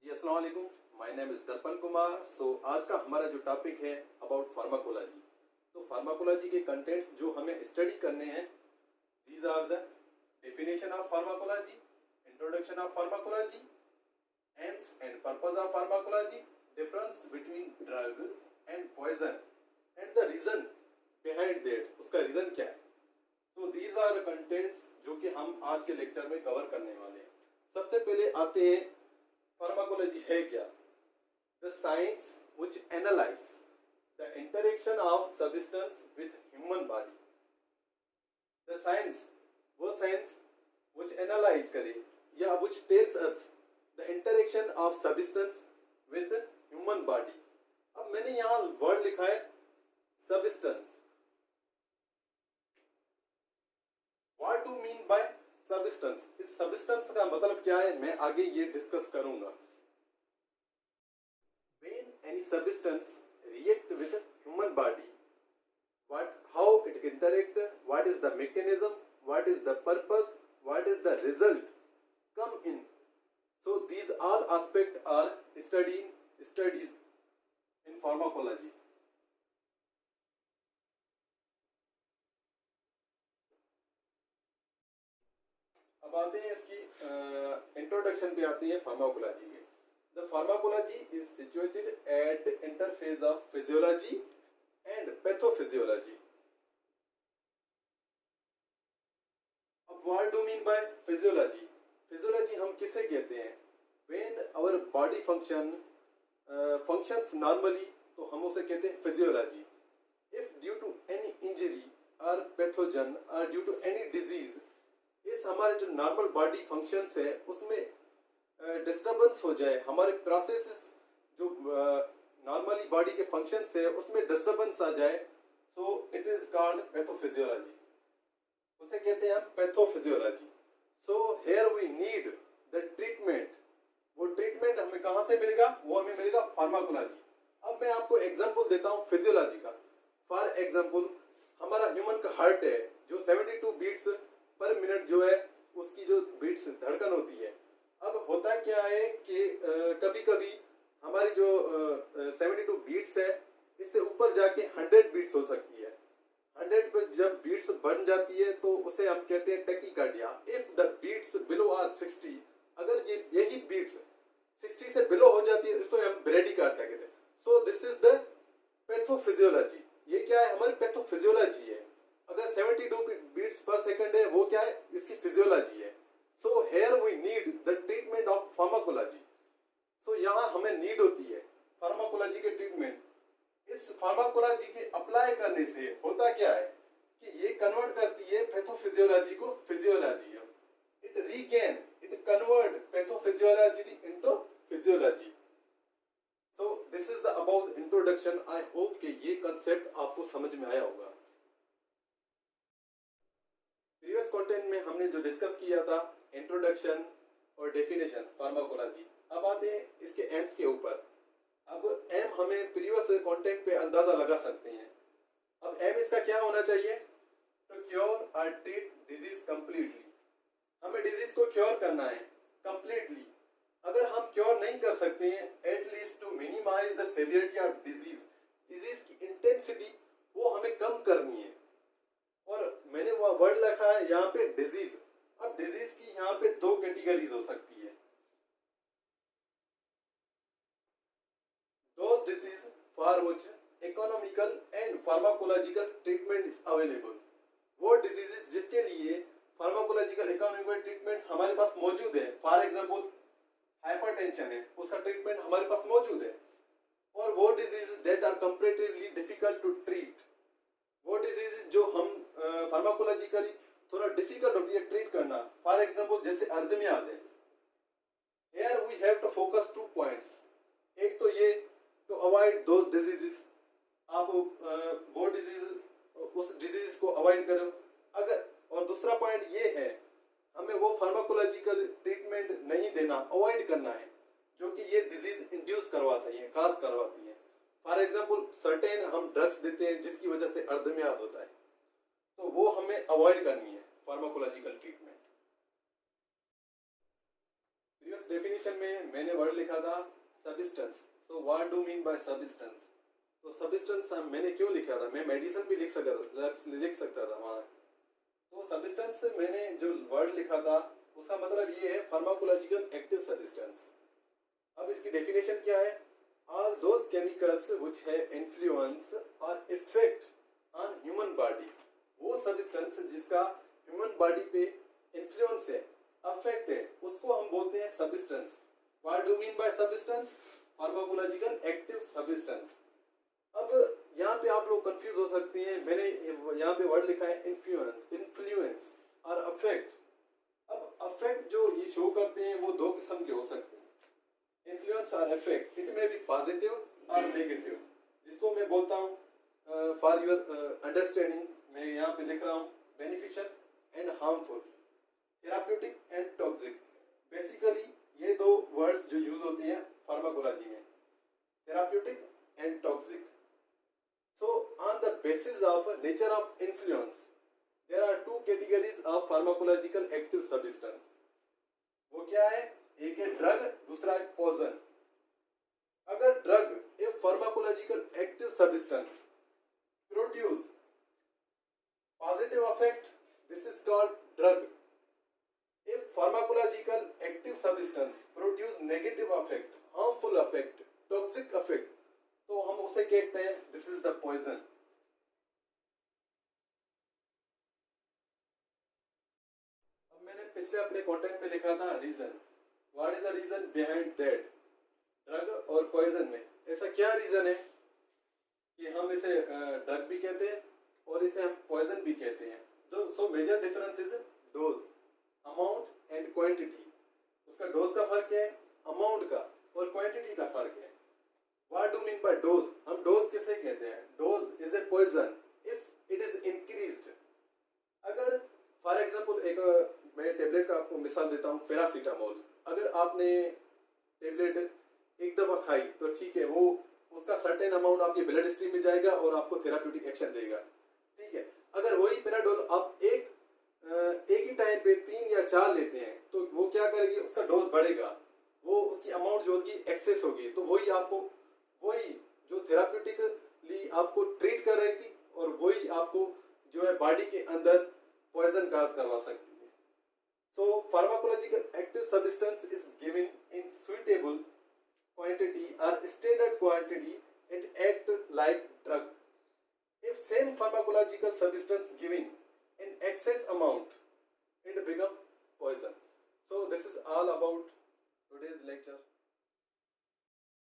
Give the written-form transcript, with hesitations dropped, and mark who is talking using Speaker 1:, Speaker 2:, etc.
Speaker 1: जी अस्सलाम वालेकुम। My name is दर्पण कुमार। आज का हमारा जो टॉपिक है अबाउट फार्माकोलॉजी। तो फार्माकोलॉजी के कंटेंट्स जो हमें स्टडी करने हैं, these are the definition of pharmacology, introduction of pharmacology, aims and purpose of pharmacology, difference between drug and poison and the reason behind that, उसका रीजन क्या है। तो दीज आर कंटेंट्स जो कि हम आज के लेक्चर में कवर करने वाले हैं। सबसे पहले आते हैं फार्माकोलॉजी है क्या। The science which analyse the interaction of substance with human body. The science, वो साइंस व्हिच एनालाइज करे या which tells us the interaction of substance with human body. अब मैंने यहाँ वर्ड लिखा है substance. What do mean bye substance? इस substance का मतलब क्या है मैं आगे ये डिस्कस करूंगा। When any substance react with human body, how it interact, what is the mechanism, what is the purpose, what is the result come in. So these all aspects are studies in pharmacology. अब आते हैं इसकी introduction पे आती है pharmacology के। The pharmacology is situated at interface of physiology and pathophysiology. अब what do mean by physiology? Physiology हम किसे कहते हैं? When our body functions normally, तो हम उसे कहते हैं physiology. If due to any injury और पैथोजन और ड्यू टू एनी डिजीज, इस हमारे जो नॉर्मल बॉडी फंक्शंस है उसमें डिस्टर्बेंस हो जाए, हमारे प्रोसेसेस जो नॉर्मली बॉडी के फंक्शंस है उसमें डिस्टर्बेंस आ जाए, so it is called pathophysiology. उसे कहते हैं हम pathophysiology. So here we need the treatment. वो ट्रीटमेंट हमें कहाँ से मिलेगा? वो हमें मिलेगा फार्माकोलॉजी। अब मैं आपको एग्जांपल देता हूँ फिजियोलॉजी का। फॉर एग्जांपल हमारा ह्यूमन का हार्ट है जो 72 बीट्स पर मिनट जो है उसकी जो बीट्स धड़कन होती है। अब होता क्या है कि कभी कभी हमारी जो 72 बीट्स है इससे ऊपर जाके 100 बीट्स हो सकती है। 100 पर जब बीट्स बढ़ जाती है तो उसे हम कहते हैं tachycardia. If the beats below are 60, अगर ये यही बीट्स 60 से बिलो हो जाती है इसको हम ब्रेडिकार्डिया कहते हैं। So this is the pathophysiology. ये क्या है? हमारी पैथोफिजियोलॉजी है। अगर 72 बीट्स पर सेकंड है वो क्या है? इसकी फिजियोलॉजी है। So here we need the treatment of pharmacology. So यहाँ हमें नीड होती है फार्माकोलॉजी के ट्रीटमेंट। इस फार्माकोलॉजी के अप्लाई करने से होता क्या है कि ये कन्वर्ट करती है पैथोफिजियोलॉजी को physiology. It convert pathophysiology into physiology. So this is the about introduction. I hope कि ये कंसेप्ट आपको समझ में आया होगा। प्रीवियस कंटेंट में हमने जो डिस्कस किया था इंट्रोडक्शन और डेफिनेशन फार्माकोलॉजी। अब आते हैं इसके एम्स के ऊपर। अब एम हमें प्रीवियस कंटेंट पे अंदाजा लगा सकते हैं। अब एम इसका क्या होना चाहिए? टू क्योर और ट्रीट डिजीज कंप्लीटली। हमें डिजीज को क्योर करना है कंप्लीटली। अगर हम क्योर नहीं कर सकते हैं, at least to minimize the severity of disease, disease की इंटेंसिटी वो हमें कम करनी है। और मैंने वो वर्ड लिखा है यहाँ पे डिजीज। अब डिजीज की यहाँ पे दो कैटेगरीज हो सकती है। Those disease for which economical and pharmacological treatment is available. वो डिजीजेस जिसके लिए फार्माकोलॉजिकल इकोनॉमिकल ट्रीटमेंट्स हमारे पास मौजूद है। फॉर एग्जांपल हाइपरटेंशन है, उसका ट्रीटमेंट हमारे पास मौजूद है। और वो diseases that are comparatively difficult to treat, वो डिजीज जो हम फार्माकोलॉजिकली थोड़ा डिफिकल्ट होती है ट्रीट करना। फॉर एग्जांपल जैसे अर्थमियाज है। Here we have to focus 2 points. एक तो ये टू अवॉइड दोज डिजीजेस, आप वो डिजीज उस डिजीज को अवॉइड करो। अगर और दूसरा पॉइंट ये है हमें वो फार्माकोलॉजिकल ट्रीटमेंट नहीं देना, अवॉइड करना है जो कि ये डिजीज इंड्यूस करवाती है, काज करवाती है। फॉर एग्जांपल सर्टेन हम ड्रग्स देते हैं जिसकी वजह से अर्धमियाज होता है, तो वो हमें अवॉइड करनी है फार्माकोलॉजिकल ट्रीटमेंट। प्रीवियस इस डेफिनेशन में मैंने वर्ड लिखा था substance. So what do mean bye substance? तो सब्सटेंस मैंने क्यों लिखा था, मैं मेडिसिन भी लिख सकता था वहाँ। तो सब्सटेंस से मैंने जो वर्ड लिखा था उसका मतलब ये है फार्माकोलॉजिकल एक्टिव सब्सटेंस। अब इसकी डेफिनेशन क्या है? All those chemicals which have influence और इफेक्ट ऑन ह्यूमन बॉडी, वो सब्सटेंस जिसका ह्यूमन बॉडी पे इन्फ्लुएंस है, अफेक्ट है, उसको हम बोलते हैं substance. What do mean bye substance? Pharmacological active substance. अब यहाँ पे आप लोग कंफ्यूज हो सकते हैं, मैंने यहाँ पे वर्ड लिखा है इन्फ्लुएंस और अफेक्ट। अब अफेक्ट जो ये शो करते हैं वो दो किस्म के हो सकते हैं, इन्फ्लुएंस और अफेक्ट। इट में भी पॉजिटिव और नेगेटिव, जिसको मैं बोलता हूँ फॉर योर अंडरस्टैंडिंग मैं यहाँ पे लिख रहा हूँ beneficial and harmful, therapeutic and toxic. Basically ये दो वर्ड्स जो यूज होती हैं फार्माकोलॉजी में, therapeutic and toxic. So on the basis of nature of influence, there are two categories of pharmacological active substance. वो क्या है? एक है ड्रग, दूसरा है पॉइजन। अगर drug, if pharmacological active substance produce positive effect, this is called drug. If pharmacological active substance produce negative effect, harmful effect, toxic effect, तो हम उसे कहते हैं दिस इज द पॉइजन। अब मैंने पिछले अपने कंटेंट में लिखा था reason, what is the reason behind that drug और पॉइजन में ऐसा क्या रीजन है कि हम इसे ड्रग भी कहते हैं और इसे हम पॉइजन भी कहते हैं। So major difference is dose, amount and quantity. उसका डोज का फर्क है, अमाउंट का और क्वांटिटी का फर्क है। What do you mean by dose? हम डोज किसे कहते हैं? Dose is a poison if it is increased. अगर फॉर एग्जांपल एक मैं टेबलेट का आपको मिसाल देता हूँ, पैरासीटामोल। अगर आपने टेबलेट एक दफा खाई तो ठीक है, वो उसका सर्टेन अमाउंट आपके ब्लड स्ट्रीम में जाएगा और आपको थेराप्यूटिक एक्शन देगा, ठीक है। अगर वही पैराडोल आप एक ही टाइम पे 3 या 4 लेते हैं तो वो क्या करेगी, उसका डोज बढ़ेगा, वो उसकी अमाउंट जो होगी एक्सेस होगी, तो वही जो थेराप्यूटिकली आपको ट्रीट कर रही थी और वही आपको जो है बॉडी के अंदर पॉइजन काज करवा सकती है। So pharmacological active substance is given in suitable quantity और standard quantity, it act like drug. If same pharmacological substance given in excess amount, it become poison. So this is all about today's lecture.